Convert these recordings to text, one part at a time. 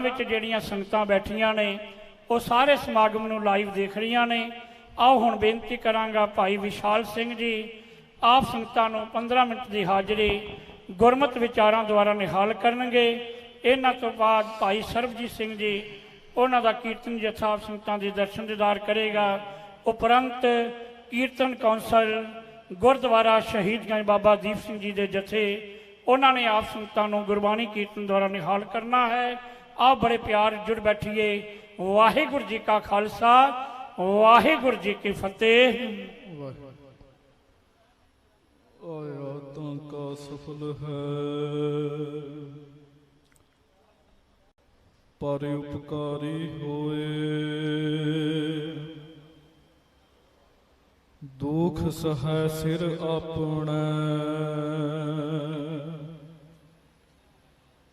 ਵਿੱਚ ਜਿਹੜੀਆਂ ਸੰਗਤਾਂ ਬੈਠੀਆਂ ਨੇ ਉਹ ਸਾਰੇ ਸਮਾਗਮ ਨੂੰ ਲਾਈਵ ਦੇਖ ਰਹੀਆਂ ਨੇ। आओ हुण बेनती करांगा भाई विशाल सिंह जी आप संगतां नूं 15 मिनट की हाज़री गुरमत विचारां द्वारा निहाल करनगे। इन्हां तों बाद भाई सरबजीत सिंह जी उन्हां दा कीर्तन जत्था आप संगतां दे दर्शन दीदार करेगा। उपरंत कीर्तन कौंसल गुरुद्वारा शहीदगंज बाबा दीप सिंह जी के जथे उन्होंने आप संगतां नूं गुरबाणी कीर्तन द्वारा निहाल करना है। आप बड़े प्यार जुड़ बैठिए। वाहिगुरू जी का खालसा वाहिगुरू जी की फतेह। आयातां का सफल है पर उपकारी होए, दुख सहै सिर अपने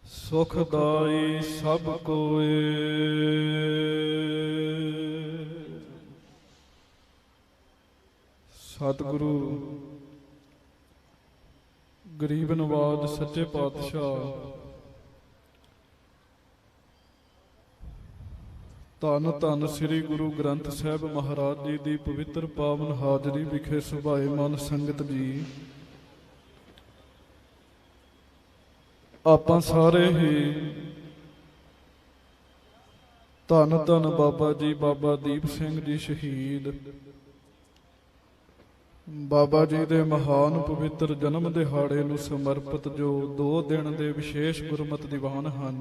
सुखदाई सब कोए। सतगुरु गरीब नवाज सच्चे पातशाह धन धन श्री गुरु ग्रंथ साहिब महाराज जी की पवित्र पावन हाजरी विखे सुभाएमान संगत जी, आपां सारे ही धन धन बाबा जी बाबा दीप सिंह जी शहीद बाबा जी दे महान पवित्र जन्म दिहाड़े नूं समर्पित जो 2 दिन दे विशेष गुरमत दीवान हन,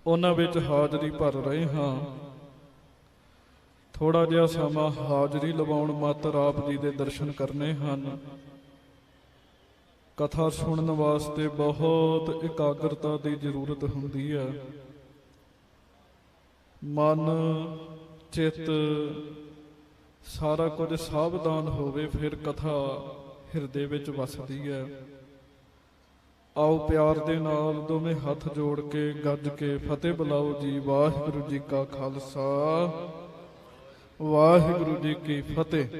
उन्हां विच हाजरी भर रहे हां। थोड़ा जिहा समा हाजरी लवाउण मात्र आप जी दे दर्शन करने हन। कथा सुनन वास्ते बहुत एकाग्रता की जरूरत हुंदी है। मन चित सारा कुछ सावधान होवे फिर कथा हिरदे विच वसदी है। आओ प्यार दे नाल दोवें हथ जोड़ के गज के फतेह बुलाओ जी। वाहिगुरू जी का खालसा वाहिगुरू जी की फतेह।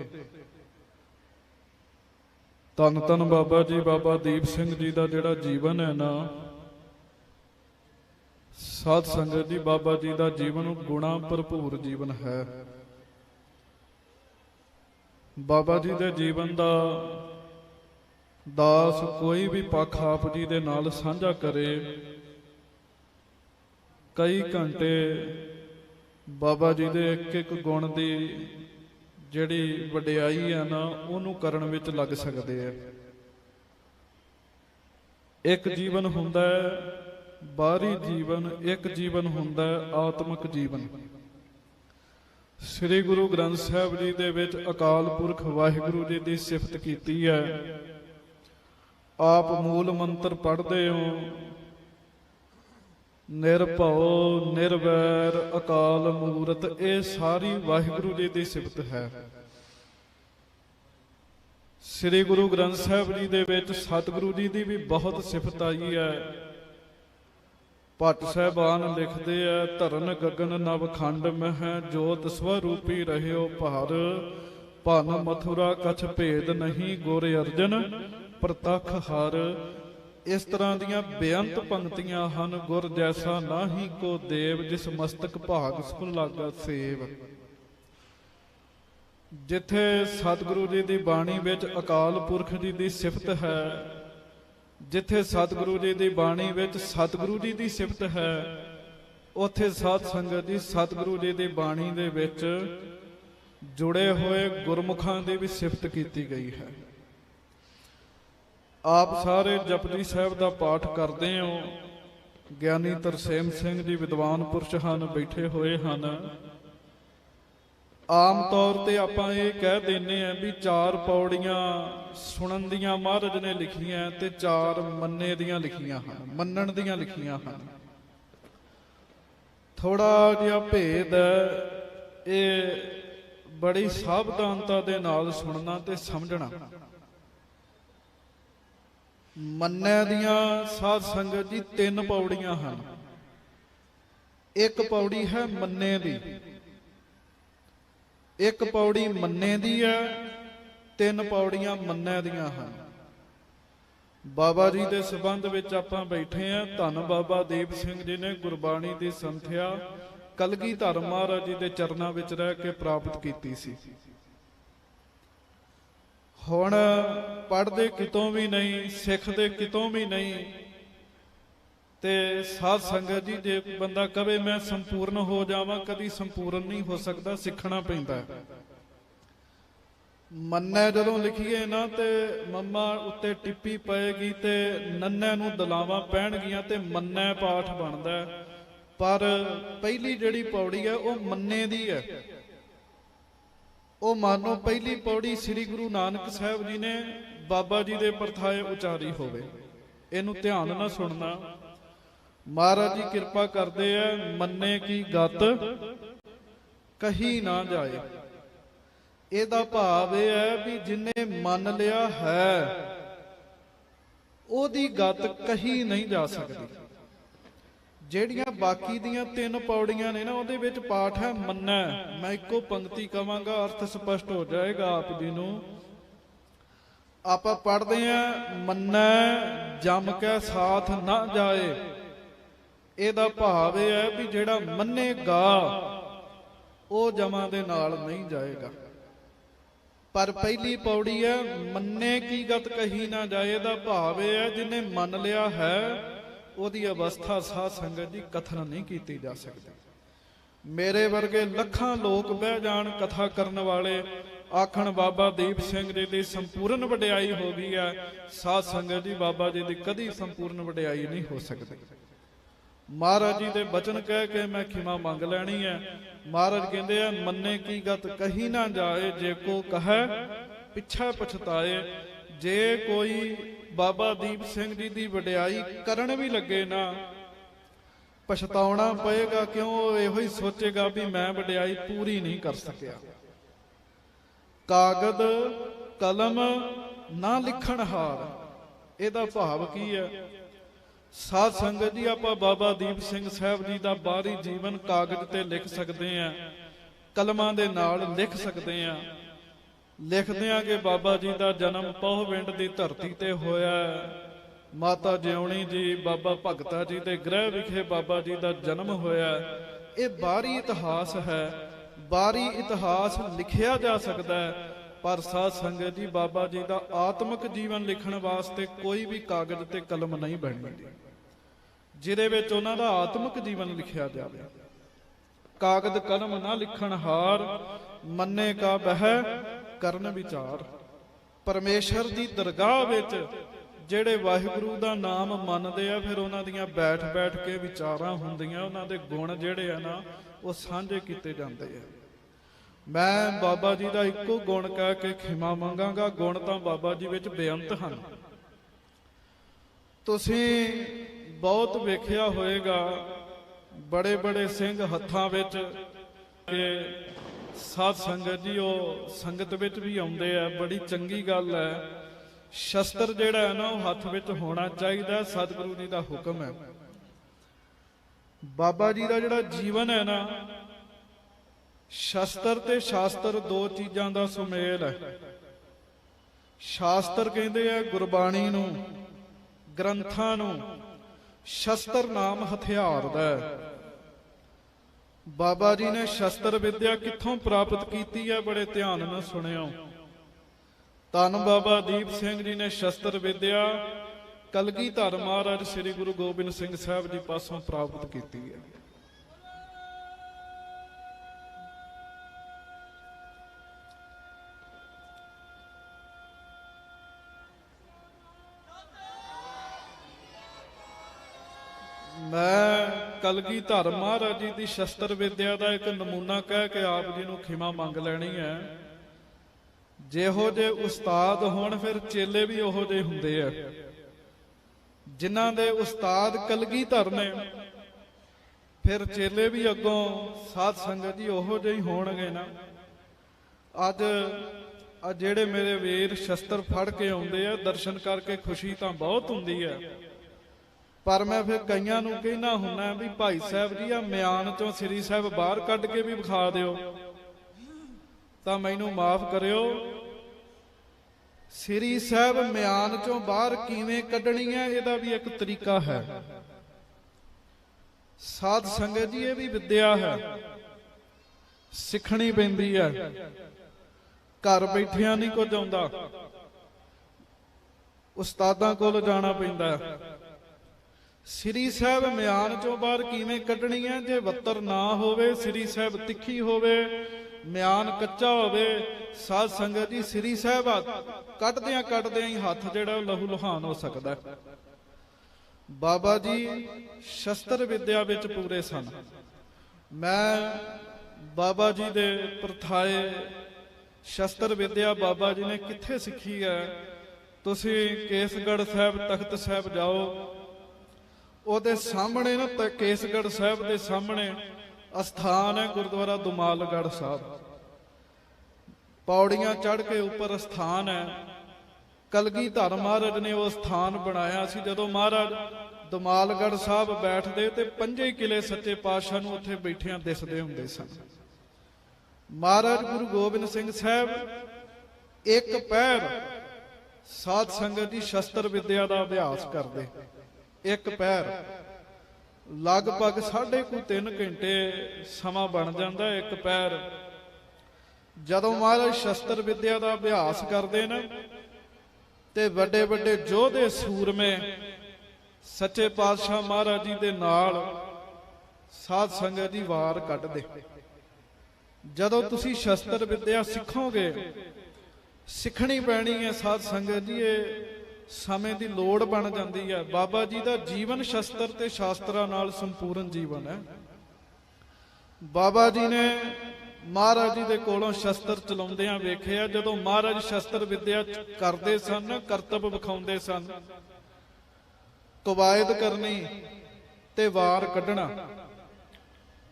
धन धन बाबा जी बाबा दीप सिंह जी का जिहड़ा जीवन है ना, साध संगत जी बाबा जी का जीवन गुणा भरपूर जीवन है। बाबा जी के जीवन का दास कोई भी पक्ष आप जी दे नाल साझा करे, कई घंटे बाबा जी दे एक एक गुण की जिहड़ी वडियाई है ना उहनूं करन विच लग सकते हैं। एक जीवन हुंदा है बाहरी जीवन, एक जीवन हुंदा है आत्मक जीवन। श्री गुरु ग्रंथ साहिब जी दे विच अकाल पुरख वाहिगुरू जी की सिफत कीती है। आप मूल मंत्र पढ़ते हो, निर्भव निर्वैर अकाल मूरत, ये सारी वाहिगुरू जी की सिफत है। श्री गुरु ग्रंथ साहिब जी दे विच सतगुरु जी की भी बहुत सिफत आई है। भट्ट साहबान लिखते हैं, धरन गगन नवखंड मह जोत स्वरूपी रहियो भार, भन मथुरा कछ भेद नहीं गोरे अर्जन प्रतख हर। इस तरह दियां बेअंत पंक्तियां हन। गुर जैसा नाही को देव, जिस मस्तक भाग सुन लागा सेव। जिथे सतगुरु जी की बाणी विच अकाल पुरख जी की सिफत है, जिथे सतगुरु जी की बाणी विच सतगुरु जी की सिफत है, उथे साध संगत जी सतगुरु जी की बाणी दे विच जुड़े हुए गुरमुखां की भी सिफत की गई है। आप सारे जपजी साहिब का पाठ करते हो। ज्ञानी तरसेम सिंह जी विद्वान पुरुष हैं, बैठे हुए हैं। आम तौर पर आप ये कह देने हैं भी 4 पौड़ियां सुनन दियां महाराज ने लिखियां ते 4 मन्ने दियां लिखियां हैं, मन्नण दियां लिखियां हैं। थोड़ा जिहा भेद है, ये बड़ी सावधानता दे नाल सुनना ते समझना। मन्ने दियां साध संगत जी 3 पौड़ियां हैं। एक पौड़ी है मन्ने दी, एक पौड़ी मन्ने दी है, 3 पौड़ियां मन्ने दियां हैं। ਬਾਬਾ ਜੀ ਦੇ ਸਬੰਧ ਵਿੱਚ ਆਪਾਂ ਬੈਠੇ ਆ। ਧੰਨ ਬਾਬਾ ਦੀਪ ਸਿੰਘ ਜੀ ਨੇ ਗੁਰਬਾਣੀ ਦੀ ਸੰਥਿਆ ਕਲਗੀਧਰ ਮਹਾਰਾਜ ਜੀ ਦੇ ਚਰਨਾਂ ਵਿੱਚ ਰਹਿ ਕੇ ਪ੍ਰਾਪਤ ਕੀਤੀ ਸੀ। ਹੁਣ ਪੜ੍ਹਦੇ ਕਿਤੋਂ ਵੀ ਨਹੀਂ, ਸਿੱਖਦੇ ਕਿਤੋਂ ਵੀ ਨਹੀਂ। ਤੇ ਸਾਧ ਸੰਗਤ ਜੀ, ਜੇ ਬੰਦਾ ਕਵੇ ਮੈਂ ਸੰਪੂਰਨ ਹੋ ਜਾਵਾਂ, ਕਦੀ ਸੰਪੂਰਨ ਨਹੀਂ ਹੋ ਸਕਦਾ, ਸਿੱਖਣਾ ਪੈਂਦਾ। ਮੰਨੈ ਜਦੋਂ ਲਿਖੀਏ ਨਾ ਤੇ ਮੰਮਾ ਉੱਤੇ ਟਿੱਪੀ ਪਏਗੀ ਤੇ ਨੰਨੈ ਨੂੰ ਦਲਾਵਾਂ ਪੈਣਗੀਆਂ ਤੇ ਮੰਨੈ ਪਾਠ ਬਣਦਾ। ਪਰ ਪਹਿਲੀ ਜਿਹੜੀ ਪੌੜੀ ਹੈ ਉਹ ਮੰਨੇ ਦੀ ਹੈ। ਉਹ ਮਾਨੋ ਪਹਿਲੀ ਪੌੜੀ ਸ੍ਰੀ ਗੁਰੂ ਨਾਨਕ ਸਾਹਿਬ ਜੀ ਨੇ ਬਾਬਾ ਜੀ ਦੇ ਪਰਥਾਏ ਉਚਾਰੀ ਹੋਵੇ। ਇਹਨੂੰ ਧਿਆਨ ਨਾਲ ਸੁਣਨਾ। ਮਹਾਰਾਜ ਜੀ ਕਿਰਪਾ ਕਰਦੇ ਆ, ਮੰਨੇ ਕੀ ਗਤ ਕਹੀ ਨਾ ਜਾਏ। ਇਹਦਾ ਭਾਵ ਇਹ ਹੈ ਵੀ ਜਿਨੇ ਮੰਨ ਲਿਆ ਹੈ ਉਹਦੀ ਗਤ ਕਹੀ ਨਹੀਂ ਜਾ ਸਕਦੀ। ਜਿਹੜੀਆਂ ਬਾਕੀ ਦੀਆਂ 3 ਪੌੜੀਆਂ ਨੇ ਨਾ, ਉਹਦੇ ਵਿੱਚ ਪਾਠ ਹੈ ਮੰਨੈ। ਮੈਂ ਇੱਕੋ ਪੰਕਤੀ ਕਵਾਂਗਾ, ਅਰਥ ਸਪਸ਼ਟ ਹੋ ਜਾਏਗਾ ਆਪ ਜੀ ਨੂੰ। ਆਪਾਂ ਪੜ੍ਹਦੇ ਆ, ਮੰਨੈ ਜਮ ਕੇ ਸਾਥ ਨਾ ਜਾਏ। ਇਹਦਾ ਭਾਵ ਇਹ ਹੈ ਵੀ ਜਿਹੜਾ ਮੰਨੇਗਾ ਉਹ ਜਮਾਂ ਦੇ ਨਾਲ ਨਹੀਂ ਜਾਏਗਾ। ਪਰ ਪਹਿਲੀ ਪੌੜੀ ਹੈ ਮੰਨੇ ਕੀ ਗਤ ਕਹੀ ਨਾ ਜਾਏ। ਦਾ ਭਾਵ ਇਹ ਹੈ ਜਿਹਨੇ ਮੰਨ ਲਿਆ ਹੈ ਉਹਦੀ ਅਵਸਥਾ ਸਾਧ ਸੰਗਤ ਜੀ ਕਥਨ ਨਹੀਂ ਕੀਤੀ ਜਾ ਸਕਦੀ। ਮੇਰੇ ਵਰਗੇ ਲੱਖਾਂ ਲੋਕ ਬਹਿ ਜਾਣ ਕਥਾ ਕਰਨ ਵਾਲੇ, ਆਖਣ ਬਾਬਾ ਦੀਪ ਸਿੰਘ ਜੀ ਦੀ ਸੰਪੂਰਨ ਵਡਿਆਈ ਹੋ ਗਈ ਹੈ। ਸਾਧ ਸੰਗਤ ਜੀ, ਬਾਬਾ ਜੀ ਦੀ ਕਦੀ ਸੰਪੂਰਨ ਵਡਿਆਈ ਨਹੀਂ ਹੋ ਸਕਦੀ। ਮਹਾਰਾਜ ਜੀ ਦੇ ਬਚਨ ਕਹਿ ਕੇ ਮੈਂ ਖਿਮਾ ਮੰਗ ਲੈਣੀ ਹੈ। ਮਹਾਰਾਜ ਕਹਿੰਦੇ ਆ, ਮੰਨੇ ਕੀ ਗਤ ਕਹੀ ਨਾ ਜਾਏ, ਜੇ ਕੋ ਕਹੈ ਪਿੱਛੇ ਪਛਤਾਏ। ਜੇ ਕੋਈ ਬਾਬਾ ਦੀਪ ਸਿੰਘ ਜੀ ਦੀ ਵਡਿਆਈ ਕਰਨ ਵੀ ਲੱਗੇ ਨਾ, ਪਛਤਾਉਣਾ ਪਏਗਾ। ਕਿਉਂ? ਉਹ ਇਹੋ ਹੀ ਸੋਚੇਗਾ ਵੀ ਮੈਂ ਵਡਿਆਈ ਪੂਰੀ ਨਹੀਂ ਕਰ ਸਕਿਆ। ਕਾਗਦ ਕਲਮ ਨਾ ਲਿਖਣ ਹਾਰ। ਇਹਦਾ ਭਾਵ ਕੀ ਹੈ? ਸਾਧ ਸੰਗਤ ਜੀ, ਆਪਾਂ ਬਾਬਾ ਦੀਪ ਸਿੰਘ ਸਾਹਿਬ ਜੀ ਦਾ ਬਾਹਰੀ ਜੀਵਨ ਕਾਗਜ਼ ਤੇ ਲਿਖ ਸਕਦੇ ਆਂ, ਕਲਮਾਂ ਦੇ ਨਾਲ ਲਿਖ ਸਕਦੇ ਆਂ। ਲਿਖਦੇ ਆਂ ਕਿ ਬਾਬਾ ਜੀ ਦਾ ਜਨਮ ਪਹੁਵਿੰਡ ਦੀ ਧਰਤੀ ਤੇ ਹੋਇਆ। ਮਾਤਾ ਜਿਉਣੀ ਜੀ, ਬਾਬਾ ਭਗਤਾ ਜੀ ਦੇ ਗ੍ਰਹਿ ਵਿਖੇ ਬਾਬਾ ਜੀ ਦਾ ਜਨਮ ਹੋਇਆ। ਇਹ ਬਾਹਰੀ ਇਤਿਹਾਸ ਹੈ। ਬਾਹਰੀ ਇਤਿਹਾਸ ਲਿਖਿਆ ਜਾ ਸਕਦਾ ਹੈ, ਪਰ ਸਾਧ ਸੰਗਤ ਜੀ, ਬਾਬਾ ਜੀ ਦਾ ਆਤਮਿਕ ਜੀਵਨ ਲਿਖਣ ਵਾਸਤੇ ਕੋਈ ਵੀ ਕਾਗਜ਼ ਤੇ ਕਲਮ ਨਹੀਂ ਬਣਨੀ ਜਿਹਦੇ ਵਿੱਚ ਉਹਨਾਂ ਦਾ ਆਤਮਿਕ ਜੀਵਨ ਲਿਖਿਆ ਜਾਵੇ। ਕਾਗਜ਼ ਕਲਮ ਨਾ ਲਿਖਣ ਹਾਰ, ਮੰਨੇ ਕਾ ਬਹਿ ਕਰਨ ਵਿਚਾਰ। ਪਰਮੇਸ਼ਰ ਦੀ ਦਰਗਾਹ ਵਿੱਚ ਜਿਹੜੇ ਵਾਹਿਗੁਰੂ ਦਾ ਨਾਮ ਮੰਨਦੇ ਆ, ਫਿਰ ਉਹਨਾਂ ਦੀਆਂ ਬੈਠ ਬੈਠ ਕੇ ਵਿਚਾਰਾਂ ਹੁੰਦੀਆਂ। ਉਹਨਾਂ ਦੇ ਗੁਣ ਜਿਹੜੇ ਆ ਨਾ, ਉਹ ਸਾਂਝੇ ਕੀਤੇ ਜਾਂਦੇ ਆ। ਮੈਂ ਬਾਬਾ ਜੀ ਦਾ ਇੱਕੋ ਗੁਣ ਕਹਿ ਕੇ ਖਿਮਾ ਮੰਗਾਂਗਾ। ਗੁਣ ਤਾਂ ਬਾਬਾ ਜੀ ਵਿੱਚ ਬੇਅੰਤ ਹਨ। ਤੁਸੀਂ ਬਹੁਤ ਵੇਖਿਆ ਹੋਏਗਾ, ਬੜੇ ਬੜੇ ਸਿੰਘ ਹੱਥਾਂ ਵਿੱਚ ਕਿ ਸਾਧ ਸੰਗਤ ਜੀ ਉਹ ਸੰਗਤ ਵਿੱਚ ਵੀ ਆਉਂਦੇ ਆ। ਬੜੀ ਚੰਗੀ ਗੱਲ ਹੈ। ਸ਼ਸਤਰ ਜਿਹੜਾ ਹੈ ਨਾ, ਉਹ ਹੱਥ ਵਿੱਚ ਹੋਣਾ ਚਾਹੀਦਾ। ਸਤਿਗੁਰੂ ਜੀ ਦਾ ਹੁਕਮ ਹੈ। ਬਾਬਾ ਜੀ ਦਾ ਜਿਹੜਾ ਜੀਵਨ ਹੈ ਨਾ, ਸ਼ਸਤਰ ਤੇ ਸ਼ਾਸਤਰ ਦੋ ਚੀਜ਼ਾਂ ਦਾ ਸੁਮੇਲ ਹੈ। ਸ਼ਾਸਤਰ ਕਹਿੰਦੇ ਆ ਗੁਰਬਾਣੀ ਨੂੰ, ਗ੍ਰੰਥਾਂ ਨੂੰ। ਸ਼ਸਤਰ ਨਾਮ ਹਥਿਆਰ ਦਾ ਹੈ। ਬਾਬਾ ਜੀ ਨੇ ਸ਼ਸਤਰ ਵਿਦਿਆ ਕਿੱਥੋਂ ਪ੍ਰਾਪਤ ਕੀਤੀ ਹੈ? ਬੜੇ ਧਿਆਨ ਨਾਲ ਸੁਣਿਓ। ਧੰਨ ਬਾਬਾ ਦੀਪ ਸਿੰਘ ਜੀ ਨੇ ਸ਼ਸਤਰ ਵਿਦਿਆ ਕਲਗੀਧਰ ਮਹਾਰਾਜ ਸ੍ਰੀ ਗੁਰੂ ਗੋਬਿੰਦ ਸਿੰਘ ਸਾਹਿਬ ਜੀ ਪਾਸੋਂ ਪ੍ਰਾਪਤ ਕੀਤੀ ਹੈ। ਮੈਂ ਕਲਗੀਧਰ ਮਹਾਰਾਜ ਜੀ ਦੀ ਸ਼ਸਤਰ ਵਿਦਿਆ ਦਾ ਇੱਕ ਨਮੂਨਾ ਕਹਿ ਕੇ ਆਪ ਜੀ ਨੂੰ ਖਿਮਾ ਮੰਗ ਲੈਣੀ ਹੈ। ਜਿਹੋ ਜੇ ਉਸਤਾਦ ਹੋਣ, ਫਿਰ ਚੇਲੇ ਵੀ ਉਹੋ ਜਿਹੇ ਹੁੰਦੇ ਆ। ਜਿਨ੍ਹਾਂ ਦੇ ਉਸਤਾਦ ਕਲਗੀਧਰ ਨੇ, ਫਿਰ ਚੇਲੇ ਵੀ ਅੱਗੋਂ ਸਾਧ ਸੰਗਤ ਜੀ ਉਹੋ ਜਿਹੇ ਹੋਣਗੇ ਨਾ। ਅੱਜ ਜਿਹੜੇ ਮੇਰੇ ਵੀਰ ਸ਼ਸਤਰ ਫੜ ਕੇ ਆਉਂਦੇ ਆ, ਦਰਸ਼ਨ ਕਰਕੇ ਖੁਸ਼ੀ ਤਾਂ ਬਹੁਤ ਹੁੰਦੀ ਹੈ। ਪਰ ਮੈਂ ਫਿਰ ਕਈਆਂ ਨੂੰ ਕਹਿਣਾ ਹੁੰਦਾ ਵੀ ਭਾਈ ਸਾਹਿਬ ਜੀ, ਆ ਮਿਆਨ ਚੋਂ ਸ੍ਰੀ ਸਾਹਿਬ ਬਾਹਰ ਕੱਢ ਕੇ ਵੀ ਵਿਖਾ ਦਿਓ। ਤਾਂ ਮੈਨੂੰ ਮਾਫ ਕਰਿਓ, ਸ੍ਰੀ ਸਾਹਿਬ ਮਿਆਨ ਚੋਂ ਬਾਹਰ ਕਿਵੇਂ ਕੱਢਣੀ ਹੈ, ਇਹਦਾ ਵੀ ਇੱਕ ਤਰੀਕਾ ਹੈ। ਸਾਧ ਸੰਗਤ ਜੀ, ਇਹ ਵੀ ਵਿਦਿਆ ਹੈ, ਸਿੱਖਣੀ ਪੈਂਦੀ ਹੈ। ਘਰ ਬੈਠਿਆਂ ਨਹੀਂ ਕੁਝ ਆਉਂਦਾ, ਉਸਤਾਦਾਂ ਕੋਲ ਜਾਣਾ ਪੈਂਦਾ ਹੈ। ਸ੍ਰੀ ਸਾਹਿਬ ਮਿਆਨ ਚੋਂ ਬਾਹਰ ਕਿਵੇਂ ਕੱਢਣੀ ਹੈ? ਜੇ ਵੱਤਰ ਨਾ ਹੋਵੇ, ਸ੍ਰੀ ਸਾਹਿਬ ਤਿੱਖੀ ਹੋਵੇ, ਮਿਆਨ ਕੱਚਾ ਹੋਵੇ, ਸਾਧ ਸੰਗਤ ਜੀ ਸ੍ਰੀ ਸਾਹਿਬ ਕੱਢਦਿਆਂ ਕੱਢਦਿਆਂ ਹੀ ਹੱਥ ਜਿਹੜਾ ਲਹੂ ਲੁਹਾਨ ਹੋ ਸਕਦਾ ਹੈ। ਬਾਬਾ ਜੀ ਸ਼ਸਤਰ ਵਿਦਿਆ ਵਿੱਚ ਪੂਰੇ ਸਨ। ਮੈਂ ਬਾਬਾ ਜੀ ਦੇ ਪਰਥਾਏ ਸ਼ਸਤਰ ਵਿਦਿਆ ਬਾਬਾ ਜੀ ਨੇ ਕਿੱਥੇ ਸਿੱਖੀ ਹੈ? ਤੁਸੀਂ ਕੇਸਗੜ੍ਹ ਸਾਹਿਬ, ਤਖਤ ਸਾਹਿਬ ਜਾਓ, ਉਹਦੇ ਸਾਹਮਣੇ ਨਾ ਕੇਸਗੜ੍ਹ ਸਾਹਿਬ ਦੇ ਸਾਹਮਣੇ ਅਸਥਾਨ ਹੈ ਗੁਰਦੁਆਰਾ ਦੁਮਾਲਗੜ੍ਹ ਸਾਹਿਬ। ਪੌੜੀਆਂ ਚੜ੍ਹ ਕੇ ਉੱਪਰ ਅਸਥਾਨ ਹੈ। ਕਲਗੀਧਰ ਮਹਾਰਾਜ ਨੇ ਉਹ ਸਥਾਨ ਬਣਾਇਆ ਸੀ। ਜਦੋਂ ਮਹਾਰਾਜ ਦੁਮਾਲਗੜ੍ਹ ਸਾਹਿਬ ਬੈਠਦੇ ਤੇ 5 ਕਿਲੇ ਸੱਚੇ ਪਾਤਸ਼ਾਹ ਨੂੰ ਉੱਥੇ ਬੈਠਿਆਂ ਦਿਸਦੇ ਹੁੰਦੇ ਸਨ। ਮਹਾਰਾਜ ਗੁਰੂ ਗੋਬਿੰਦ ਸਿੰਘ ਸਾਹਿਬ ਇੱਕ ਪਹਿਰ ਸਾਧ ਸੰਗਤ ਦੀ ਸ਼ਸਤਰ ਵਿਦਿਆ ਦਾ ਅਭਿਆਸ ਕਰਦੇ। ਇੱਕ ਪਹਿਰ ਲਗਭਗ 3.5 ਘੰਟੇ ਸਮਾਂ ਬਣ ਜਾਂਦਾ ਇੱਕ ਪਹਿਰ। ਜਦੋਂ ਮਹਾਰਾਜ ਸ਼ਸਤਰ ਵਿਦਿਆ ਦਾ ਅਭਿਆਸ ਕਰਦੇ ਨੇ ਤੇ ਵੱਡੇ ਵੱਡੇ ਯੋਧੇ ਸੂਰਮੇ ਸੱਚੇ ਪਾਤਸ਼ਾਹ ਮਹਾਰਾਜ ਜੀ ਦੇ ਨਾਲ ਸਾਧ ਸੰਗਤ ਦੀ ਵਾਰ ਕੱਢਦੇ। ਜਦੋਂ ਤੁਸੀਂ ਸ਼ਸਤਰ ਵਿਦਿਆ ਸਿੱਖੋਗੇ, ਸਿੱਖਣੀ ਪੈਣੀ ਹੈ ਸਾਧ ਸੰਗਤ ਜੀ, ਇਹ ਸਮੇਂ ਦੀ ਲੋੜ ਬਣ ਜਾਂਦੀ ਹੈ। ਬਾਬਾ ਜੀ ਦਾ ਜੀਵਨ ਸ਼ਸਤਰ ਤੇ ਸ਼ਾਸਤਰਾਂ ਨਾਲ ਸੰਪੂਰਨ ਜੀਵਨ ਹੈ। ਬਾਬਾ ਜੀ ਨੇ ਮਹਾਰਾਜ ਜੀ ਦੇ ਕੋਲੋਂ ਸ਼ਸਤਰ ਚਲਾਉਂਦਿਆਂ ਵੇਖਿਆ। ਜਦੋਂ ਮਹਾਰਾਜ ਸ਼ਸਤਰ ਵਿਦਿਆ ਕਰਦੇ ਸਨ, ਕਰਤੱਵ ਵਿਖਾਉਂਦੇ ਸਨ, ਕਵਾਇਦ ਕਰਨੀ ਤੇ ਵਾਰ ਕੱਢਣਾ।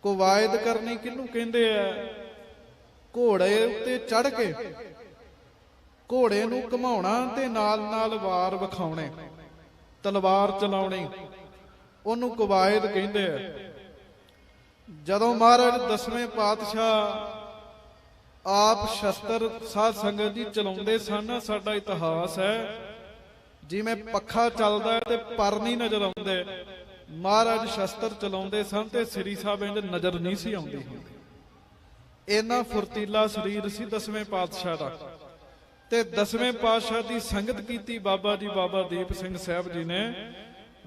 ਕਵਾਇਦ ਕਰਨੀ ਕਿਹਨੂੰ ਕਹਿੰਦੇ ਆ? ਘੋੜੇ ਉੱਤੇ ਚੜ੍ਹ ਕੇ ਘੋੜੇ ਨੂੰ ਘੁਮਾਉਣਾ ਤੇ ਨਾਲ ਨਾਲ ਵਾਰ ਵਿਖਾਉਣੇ, ਤਲਵਾਰ ਚਲਾਉਣੀ, ਉਹਨੂੰ ਕਵਾਇਦ ਕਹਿੰਦੇ ਆ। ਜਦੋਂ ਮਹਾਰਾਜ 10ਵੇਂ ਪਾਤਸ਼ਾਹ ਆਪ ਸ਼ਸਤਰ ਸਾਧ ਸੰਗਤ ਜੀ ਚਲਾਉਂਦੇ ਸਨ, ਸਾਡਾ ਇਤਿਹਾਸ ਹੈ ਜਿਵੇਂ ਪੱਖਾ ਚੱਲਦਾ ਤੇ ਪਰ ਨਹੀਂ ਨਜ਼ਰ ਆਉਂਦੇ, ਮਹਾਰਾਜ ਸ਼ਸਤਰ ਚਲਾਉਂਦੇ ਸਨ ਤੇ ਸ੍ਰੀ ਸਾਹਿਬ ਇੰਜ ਨਜ਼ਰ ਨਹੀਂ ਸੀ ਆਉਂਦੀ ਹੁੰਦੀ। ਇੰਨਾ ਫੁਰਤੀਲਾ ਸਰੀਰ ਸੀ 10ਵੇਂ ਪਾਤਸ਼ਾਹ ਦਾ। ਤੇ 10ਵੇਂ ਪਾਤਸ਼ਾਹ ਦੀ ਸੰਗਤ ਕੀਤੀ ਬਾਬਾ ਜੀ ਬਾਬਾ ਦੀਪ ਸਿੰਘ ਸਾਹਿਬ ਜੀ ਨੇ।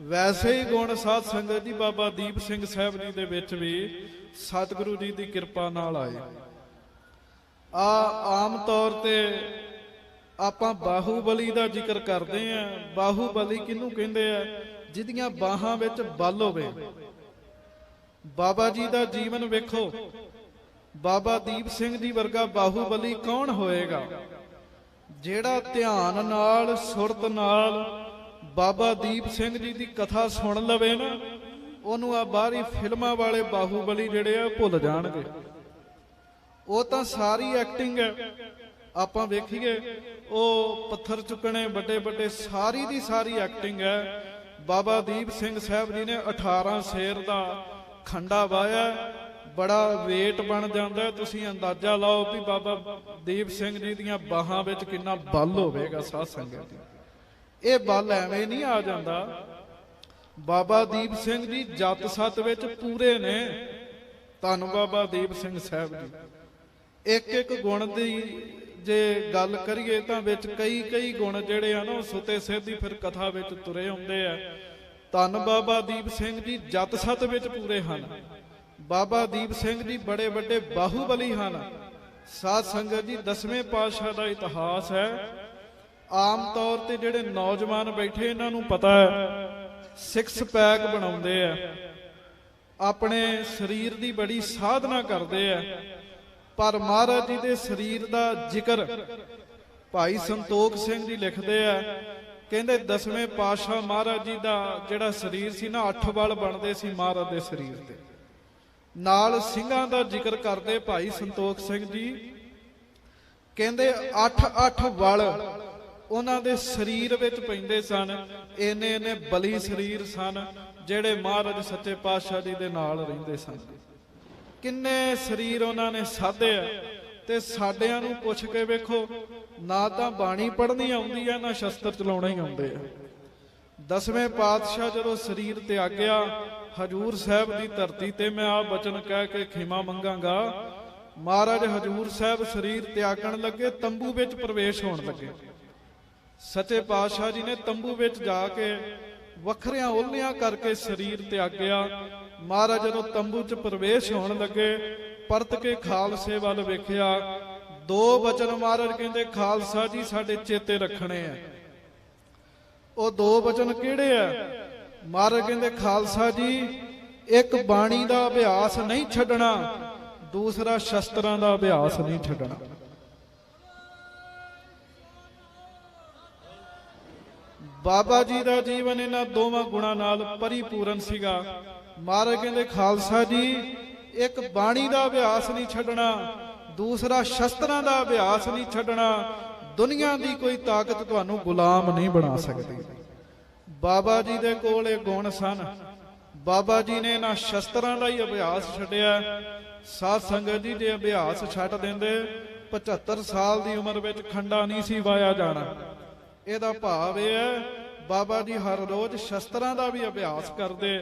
ਵੈਸੇ ਹੀ ਗੁਣ ਸਾਧ ਸੰਗਤ ਜੀ ਬਾਬਾ ਦੀਪ ਸਿੰਘ ਸਾਹਿਬ ਜੀ ਦੇ ਵਿੱਚ ਵੀ ਸਤਿਗੁਰੂ ਜੀ ਦੀ ਕਿਰਪਾ ਨਾਲ ਆਏ। ਆਮ ਤੌਰ ਤੇ ਆਪਾਂ ਬਾਹੂਬਲੀ ਦਾ ਜ਼ਿਕਰ ਕਰਦੇ ਆਂ। ਬਾਹੂਬਲੀ ਕਿਹਨੂੰ ਕਹਿੰਦੇ ਆ? ਜਿਹਦੀਆਂ ਬਾਹਾਂ ਵਿੱਚ ਬਲ ਹੋਵੇ। ਬਾਬਾ ਜੀ ਦਾ ਜੀਵਨ ਵੇਖੋ, ਬਾਬਾ ਦੀਪ ਸਿੰਘ ਜੀ ਵਰਗਾ ਬਾਹੂਬਲੀ ਕੌਣ ਹੋਏਗਾ? ਜਿਹੜਾ ਧਿਆਨ ਨਾਲ, ਸੁਰਤ ਨਾਲ ਬਾਬਾ ਦੀਪ ਸਿੰਘ ਜੀ ਦੀ ਕਥਾ ਸੁਣ ਲਵੇ ਨਾ, ਉਹਨੂੰ ਆ ਬਾਹਰੀ ਫਿਲਮਾਂ ਵਾਲੇ ਬਾਹੂਬਲੀ ਜਿਹੜੇ ਆ ਭੁੱਲ ਜਾਣਗੇ। ਉਹ ਤਾਂ ਸਾਰੀ ਐਕਟਿੰਗ ਹੈ। ਆਪਾਂ ਵੇਖੀਏ ਉਹ ਪੱਥਰ ਚੁੱਕਣੇ ਵੱਡੇ ਵੱਡੇ, ਸਾਰੀ ਦੀ ਸਾਰੀ ਐਕਟਿੰਗ ਹੈ। ਬਾਬਾ ਦੀਪ ਸਿੰਘ ਸਾਹਿਬ ਜੀ ਨੇ 18 ਸ਼ੇਰ ਦਾ ਖੰਡਾ ਵਾਇਆ, ਬੜਾ ਵੇਟ ਬਣ ਜਾਂਦਾ। ਤੁਸੀਂ ਅੰਦਾਜ਼ਾ ਲਾਓ ਵੀ ਬਾਬਾ ਦੀਪ ਸਿੰਘ ਜੀ ਦੀਆਂ ਬਾਹਾਂ ਵਿੱਚ ਕਿੰਨਾ ਬਲ ਹੋਵੇਗਾ ਸਾਧ ਸੰਗਤ ਜੀ। ਇਹ ਬਲ ਐਵੇਂ ਨਹੀਂ ਆ ਜਾਂਦਾ। ਬਾਬਾ ਦੀਪ ਸਿੰਘ ਜੀ ਜਤ ਸਤ ਵਿੱਚ ਪੂਰੇ ਨੇ। ਧੰਨ ਬਾਬਾ ਦੀਪ ਸਿੰਘ ਸਾਹਿਬ ਜੀ। ਇੱਕ ਇੱਕ ਗੁਣ ਦੀ ਜੇ ਗੱਲ ਕਰੀਏ ਤਾਂ ਵਿੱਚ ਕਈ ਗੁਣ ਜਿਹੜੇ ਆ ਨਾ ਉਹ ਸੁਤੇ ਸਿੱਧੀ ਫਿਰ ਕਥਾ ਵਿੱਚ ਤੁਰੇ ਹੁੰਦੇ ਆ। ਧੰਨ ਬਾਬਾ ਦੀਪ ਸਿੰਘ ਜੀ ਜਤ ਸਤ ਵਿੱਚ ਪੂਰੇ ਹਨ। ਬਾਬਾ ਦੀਪ ਸਿੰਘ ਜੀ ਬੜੇ ਵੱਡੇ ਬਾਹੂਬਲੀ ਹਨ। ਸਾਧ ਸੰਗਤ ਜੀ 10ਵੇਂ ਪਾਤਸ਼ਾਹ ਦਾ ਇਤਿਹਾਸ ਹੈ। ਆਮ ਤੌਰ ਤੇ ਜਿਹੜੇ ਨੌਜਵਾਨ ਬੈਠੇ ਇਹਨਾਂ ਨੂੰ ਪਤਾ ਹੈ, 6 ਪੈਕ ਬਣਾਉਂਦੇ ਆ, ਆਪਣੇ ਸਰੀਰ ਦੀ ਬੜੀ ਸਾਧਨਾ ਕਰਦੇ ਆ। ਪਰ ਮਹਾਰਾਜ ਜੀ ਦੇ ਸਰੀਰ ਦਾ ਜ਼ਿਕਰ ਭਾਈ ਸੰਤੋਖ ਸਿੰਘ ਜੀ ਲਿਖਦੇ ਆ। ਕਹਿੰਦੇ 10ਵੇਂ ਪਾਤਸ਼ਾਹ ਮਹਾਰਾਜ ਜੀ ਦਾ ਜਿਹੜਾ ਸਰੀਰ ਸੀ ਨਾ, 8 ਵਲ ਬਣਦੇ ਸੀ ਮਹਾਰਾਜ ਦੇ ਸਰੀਰ ਤੇ। ਨਾਲ ਸਿੰਘਾਂ ਦਾ ਜ਼ਿਕਰ ਕਰਦੇ ਭਾਈ ਸੰਤੋਖ ਸਿੰਘ ਜੀ। ਕਹਿੰਦੇ 8 ਵਲ ਉਹਨਾਂ ਦੇ ਸਰੀਰ ਵਿੱਚ ਪੈਂਦੇ ਸਨ। ਇੰਨੇ ਬਲੀ ਸਰੀਰ ਸਨ ਜਿਹੜੇ ਮਹਾਰਾਜ ਸੱਚੇ ਪਾਤਸ਼ਾਹ ਜੀ ਦੇ ਨਾਲ ਰਹਿੰਦੇ ਸਨ। ਕਿੰਨੇ ਸਰੀਰ ਉਹਨਾਂ ਨੇ ਸਾਧੇ ਆ। ਤੇ ਸਾਡਿਆਂ ਨੂੰ ਪੁੱਛ ਕੇ ਵੇਖੋ, ਨਾ ਤਾਂ ਬਾਣੀ ਪੜ੍ਹਨੀ ਆਉਂਦੀ ਹੈ, ਨਾ ਸ਼ਸਤਰ ਚਲਾਉਣਾ ਹੀ ਆਉਂਦੇ ਆ। ਦਸਵੇਂ ਪਾਤਸ਼ਾਹ ਜਦੋਂ ਸਰੀਰ ਤਿਆਗਿਆ, ਹਜੂਰ ਸਾਹਿਬ ਦੀ ਧਰਤੀ ਤੇ ਮੈਂ ਆ ਬਚਨ ਕਹਿ ਕੇ ਖਿਮਾ ਮੰਗਾਂਗਾ। ਮਹਾਰਾਜ ਹਜੂਰ ਸਾਹਿਬ ਸਰੀਰ ਤਿਆਗਣ ਲੱਗੇ, ਤੰਬੂ ਵਿੱਚ ਪ੍ਰਵੇਸ਼ ਹੋਣ ਲੱਗੇ। ਸੱਚੇ ਪਾਤਸ਼ਾਹ ਜੀ ਨੇ ਤੰਬੂ ਵਿੱਚ ਜਾ ਕੇ ਵੱਖਰਿਆਂ ਓਹਲਿਆਂ ਕਰਕੇ ਸਰੀਰ ਤਿਆਗਿਆ। ਮਹਾਰਾਜ ਜਦੋਂ ਤੰਬੂ 'ਚ ਪ੍ਰਵੇਸ਼ ਹੋਣ ਲੱਗੇ, ਪਰਤ ਕੇ ਖਾਲਸੇ ਵੱਲ ਵੇਖਿਆ। ਦੋ ਬਚਨ ਮਹਾਰਾਜ ਕਹਿੰਦੇ, ਖਾਲਸਾ ਜੀ ਸਾਡੇ ਚੇਤੇ ਰੱਖਣੇ ਆ। ਉਹ ਦੋ ਬਚਨ ਕਿਹੜੇ ਆ? ਮਹਾਰਾਜ ਕਹਿੰਦੇ, ਖਾਲਸਾ ਜੀ ਇੱਕ ਬਾਣੀ ਦਾ ਅਭਿਆਸ ਨਹੀਂ ਛੱਡਣਾ, ਦੂਸਰਾ ਸ਼ਸਤਰਾਂ ਦਾ ਅਭਿਆਸ ਨਹੀਂ ਛੱਡਣਾ। ਬਾਬਾ ਜੀ ਦਾ ਜੀਵਨ ਇਹਨਾਂ ਦੋਵਾਂ ਗੁਣਾਂ ਨਾਲ ਪਰਿਪੂਰਨ ਸੀਗਾ। ਮਹਾਰਾਜ ਕਹਿੰਦੇ, ਖਾਲਸਾ ਜੀ ਇੱਕ ਬਾਣੀ ਦਾ ਅਭਿਆਸ ਨਹੀਂ ਛੱਡਣਾ, ਦੂਸਰਾ ਸ਼ਸਤਰਾਂ ਦਾ ਅਭਿਆਸ ਨਹੀਂ ਛੱਡਣਾ। ਦੁਨੀਆ ਦੀ ਕੋਈ ਤਾਕਤ ਤੁਹਾਨੂੰ ਗੁਲਾਮ ਨਹੀਂ ਬਣਾ ਸਕਦੀ। ਬਾਬਾ ਜੀ ਦੇ ਕੋਲ ਇਹ ਗੁਣ ਸਨ। ਬਾਬਾ ਜੀ ਨੇ ਨਾ ਸ਼ਸਤਰਾਂ ਦਾ ਹੀ ਅਭਿਆਸ ਛੱਡਿਆ। ਸਾਧ ਸੰਗਤ ਜੀ, ਜੇ ਅਭਿਆਸ ਛੱਡ ਦਿੰਦੇ, 75 ਸਾਲ ਦੀ ਉਮਰ ਵਿੱਚ ਖੰਡਾ ਨਹੀਂ ਸੀ ਵਾਇਆ ਜਾਣਾ। ਇਹਦਾ ਭਾਵ ਇਹ ਹੈ, ਬਾਬਾ ਜੀ ਹਰ ਰੋਜ਼ ਸ਼ਸਤਰਾਂ ਦਾ ਵੀ ਅਭਿਆਸ ਕਰਦੇ,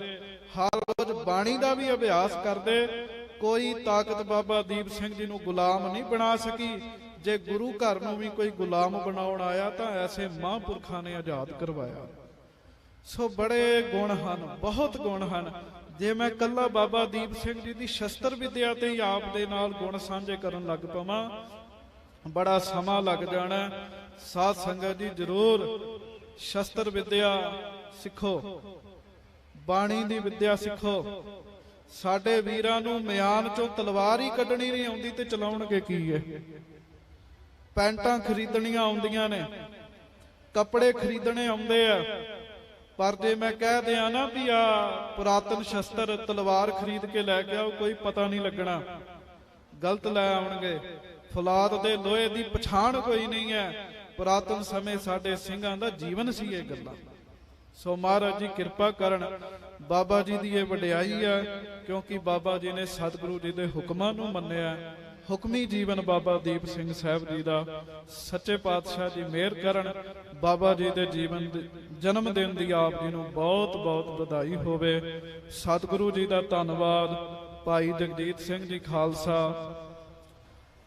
ਹਰ ਰੋਜ਼ ਬਾਣੀ ਦਾ ਵੀ ਅਭਿਆਸ ਕਰਦੇ। ਕੋਈ ਤਾਕਤ ਬਾਬਾ ਦੀਪ ਸਿੰਘ ਜੀ ਨੂੰ ਗੁਲਾਮ ਨਹੀਂ ਬਣਾ ਸਕੀ। ਜੇ ਗੁਰੂ ਘਰ ਨੂੰ ਵੀ ਕੋਈ ਗੁਲਾਮ ਬਣਾਉਣ ਆਇਆ ਤਾਂ ਐਸੇ ਮਹਾਂਪੁਰਖਾਂ ਨੇ ਆਜ਼ਾਦ ਕਰਵਾਇਆ। ਸੋ ਬੜੇ ਗੁਣ ਹਨ, ਬਹੁਤ ਗੁਣ ਹਨ। ਜੇ ਮੈਂ ਕੱਲਾ ਬਾਬਾ ਦੀਪ ਸਿੰਘ ਜੀ ਦੀ ਸ਼ਸਤਰ ਵਿਦਿਆ ਤੇ ਹੀ ਆਪ ਦੇ ਨਾਲ ਗੁਣ ਸਾਂਝੇ ਕਰਨ ਲੱਗ ਪਵਾਂ, ਬੜਾ ਸਮਾਂ ਲੱਗ ਜਾਣਾ। ਸਾਧ ਸੰਗਤ ਜੀ, ਜ਼ਰੂਰ ਸ਼ਸਤਰ ਵਿਦਿਆ ਸਿੱਖੋ, ਬਾਣੀ ਦੀ ਵਿਦਿਆ ਸਿੱਖੋ। ਸਾਡੇ ਵੀਰਾਂ ਨੂੰ ਮਿਆਨ ਚੋਂ ਤਲਵਾਰ ਹੀ ਕੱਢਣੀ ਨਹੀਂ ਆਉਂਦੀ ਤੇ ਚਲਾਉਣਗੇ ਕੀ ਹੈ? ਪੈਂਟਾਂ ਖਰੀਦਣੀਆਂ ਆਉਂਦੀਆਂ ਨੇ, ਕੱਪੜੇ ਖਰੀਦਣੇ ਆਉਂਦੇ ਆ, ਪਰ ਜੇ ਮੈਂ ਕਹਿ ਦਿਆਂ ਨਾ ਵੀ ਆ ਪੁਰਾਤਨ ਸ਼ਸਤਰ ਤਲਵਾਰ ਖਰੀਦ ਕੇ ਲੈ ਕੇ ਆਓ, ਕੋਈ ਪਤਾ ਨਹੀਂ ਲੱਗਣਾ, ਗਲਤ ਲੈ ਆਉਣਗੇ। ਫੌਲਾਦ ਦੇ ਲੋਹੇ ਦੀ ਪਛਾਣ ਕੋਈ ਨਹੀਂ ਹੈ। ਪੁਰਾਤਨ ਸਮੇਂ ਸਾਡੇ ਸਿੰਘਾਂ ਦਾ ਜੀਵਨ ਸੀ ਇਹ ਗੱਲਾਂ। ਸੋ ਮਹਾਰਾਜ ਜੀ ਕਿਰਪਾ ਕਰਨ। ਬਾਬਾ ਜੀ ਦੀ ਇਹ ਵਡਿਆਈ ਹੈ, ਕਿਉਂਕਿ ਬਾਬਾ ਜੀ ਨੇ ਸਤਿਗੁਰੂ ਜੀ ਦੇ ਹੁਕਮਾਂ ਨੂੰ ਮੰਨਿਆ। ਹੁਕਮੀ ਜੀਵਨ ਬਾਬਾ ਦੀਪ ਸਿੰਘ ਸਾਹਿਬ ਜੀ ਦਾ। ਸੱਚੇ ਪਾਤਸ਼ਾਹ ਜੀ ਮਿਹਰ ਕਰਨ। ਬਾਬਾ ਜੀ ਦੇ ਜੀਵਨ ਜਨਮ ਦਿਨ ਦੀ ਆਪ ਜੀ ਨੂੰ ਬਹੁਤ ਬਹੁਤ ਵਧਾਈ ਹੋਵੇ। ਸਤਿਗੁਰੂ ਜੀ ਦਾ ਧੰਨਵਾਦ। ਭਾਈ ਜਗਜੀਤ ਸਿੰਘ ਜੀ ਖਾਲਸਾ,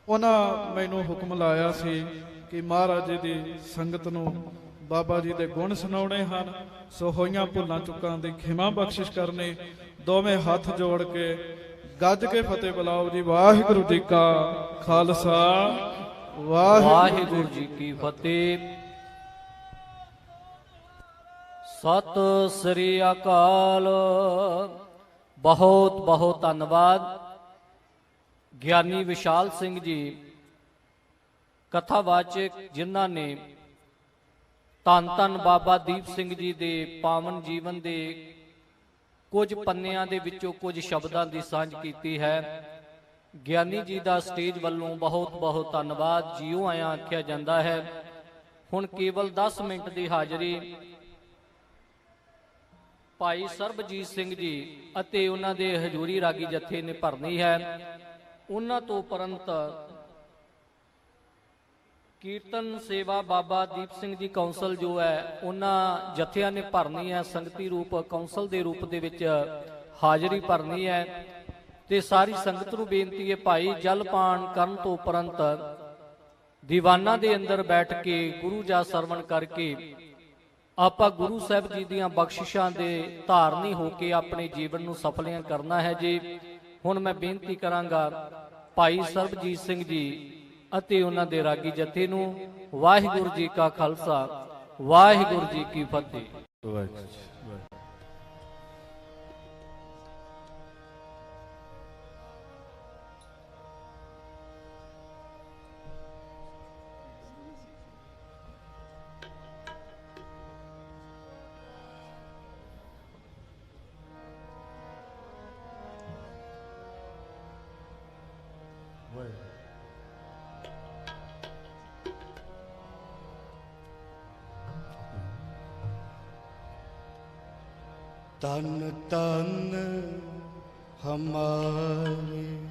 ਉਹਨਾਂ ਮੈਨੂੰ ਹੁਕਮ ਲਾਇਆ ਸੀ ਕਿ ਮਹਾਰਾਜ ਜੀ ਦੀ ਸੰਗਤ ਨੂੰ ਬਾਬਾ ਜੀ ਦੇ ਗੁਣ ਸੁਣਾਉਣੇ ਹਨ। ਸੋ ਹੋਈਆਂ ਭੁੱਲਾਂ ਚੁੱਕਾਂ ਦੀ ਖਿਮਾ ਬਖਸ਼ਿਸ਼ ਕਰਨੀ। ਦੋਵੇਂ ਹੱਥ ਜੋੜ ਕੇ ਗੱਜ ਕੇ ਫਤਿਹ ਬੁਲਾਓ ਜੀ। ਵਾਹਿਗੁਰੂ ਜੀ ਕਾ ਖਾਲਸਾ, ਵਾਹਿਗੁਰੂ ਜੀ ਕੀ ਫਤਿਹ। ਸਤਿ ਸ੍ਰੀ ਅਕਾਲ। ਬਹੁਤ ਬਹੁਤ ਧੰਨਵਾਦ ਗਿਆਨੀ ਵਿਸ਼ਾਲ ਸਿੰਘ ਜੀ, ਕਥਾਵਾਚਕ, ਜਿਨ੍ਹਾਂ ਨੇ ਧੰਨ ਧੰਨ ਬਾਬਾ ਦੀਪ ਸਿੰਘ ਜੀ ਦੇ ਪਾਵਨ ਜੀਵਨ ਦੇ ਕੁਝ ਪੰਨਿਆਂ ਦੇ ਵਿੱਚੋਂ ਕੁਝ ਸ਼ਬਦਾਂ ਦੀ ਸਾਂਝ ਕੀਤੀ ਹੈ। ਗਿਆਨੀ ਜੀ ਦਾ ਸਟੇਜ ਵੱਲੋਂ ਬਹੁਤ ਬਹੁਤ ਧੰਨਵਾਦ। ਜੀਓ ਆਇਆਂ ਆਖਿਆ ਜਾਂਦਾ ਹੈ। ਹੁਣ ਕੇਵਲ 10 ਮਿੰਟ ਦੀ ਹਾਜ਼ਰੀ ਭਾਈ ਸਰਬਜੀਤ ਸਿੰਘ ਜੀ ਅਤੇ ਉਹਨਾਂ ਦੇ ਹਜ਼ੂਰੀ ਰਾਗੀ ਜਥੇ ਨੇ ਭਰਨੀ ਹੈ। ਉਹਨਾਂ ਤੋਂ ਉਪਰੰਤ ਕੀਰਤਨ ਸੇਵਾ ਬਾਬਾ ਦੀਪ ਸਿੰਘ ਜੀ ਕੌਂਸਲ ਜੋ ਹੈ, ਉਹਨਾਂ ਜਥਿਆਂ ਨੇ ਭਰਨੀ ਹੈ। ਸੰਗਤੀ ਰੂਪ ਕੌਂਸਲ ਦੇ ਰੂਪ ਦੇ ਵਿੱਚ ਹਾਜ਼ਰੀ ਭਰਨੀ ਹੈ। ਤੇ ਸਾਰੀ ਸੰਗਤ ਨੂੰ ਬੇਨਤੀ ਹੈ, ਭਾਈ ਜਲਪਾਨ ਕਰਨ ਤੋਂ ਉਪਰੰਤ ਦੀਵਾਨਾਂ ਦੇ ਅੰਦਰ ਬੈਠ ਕੇ ਗੁਰੂ ਜਾ ਸਰਵਣ ਕਰਕੇ ਆਪਾਂ ਗੁਰੂ ਸਾਹਿਬ ਜੀ ਦੀਆਂ ਬਖਸ਼ਿਸ਼ਾਂ ਦੇ ਧਾਰਨੀ ਹੋ ਕੇ ਆਪਣੇ ਜੀਵਨ ਨੂੰ ਸਫਲਿਆਂ ਕਰਨਾ ਹੈ ਜੀ। ਹੁਣ ਮੈਂ ਬੇਨਤੀ ਕਰਾਂਗਾ ਭਾਈ ਸਰਬਜੀਤ ਸਿੰਘ ਜੀ ਅਤੇ ਉਹਨਾਂ ਦੇ ਰਾਗੀ ਜਥੇ ਨੂੰ। ਵਾਹਿਗੁਰੂ ਜੀ ਕਾ ਖਾਲਸਾ, ਵਾਹਿਗੁਰੂ ਜੀ ਕੀ ਫਤਿਹ। तन तन हमारे